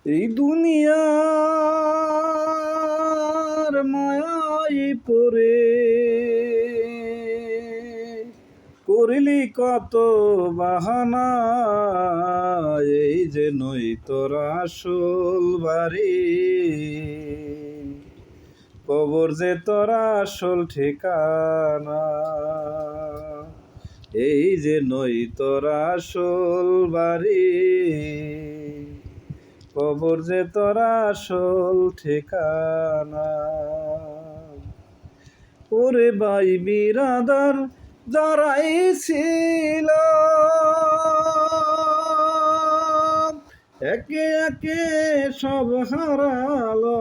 এই দুনিয়ার মায়াই পড়ে করিলি কত বাহানা, এই যে নই তোর আসল বাড়ি, কবর যে তোর আসল ঠিকানা। এই যে নই তোর আসল বাড়ি, কবর যে তোর আসল ঠিকানা। ওরে ভাই বিরাদার যারাই ছিল, একে একে সব হারালো।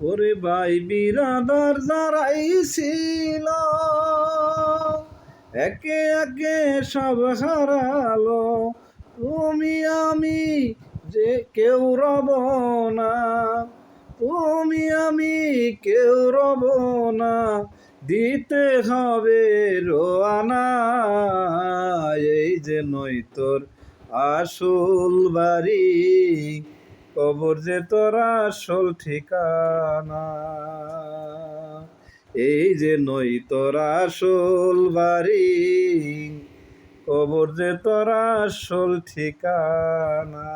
ওরে ভাই বিরাদার যারাই ছিল, একে একে সব হারালো। তুমি আমি যে কেউ রব না, তুমি আমি কেউ রব না, দিতে হবে রোয়ানা। এই যে নই তোর আসল বাড়ি, কবর যে তোর আসল ঠিকানা। এই যে নই তোর আসল বাড়ি, কবর যে তোর আসল ঠিকানা।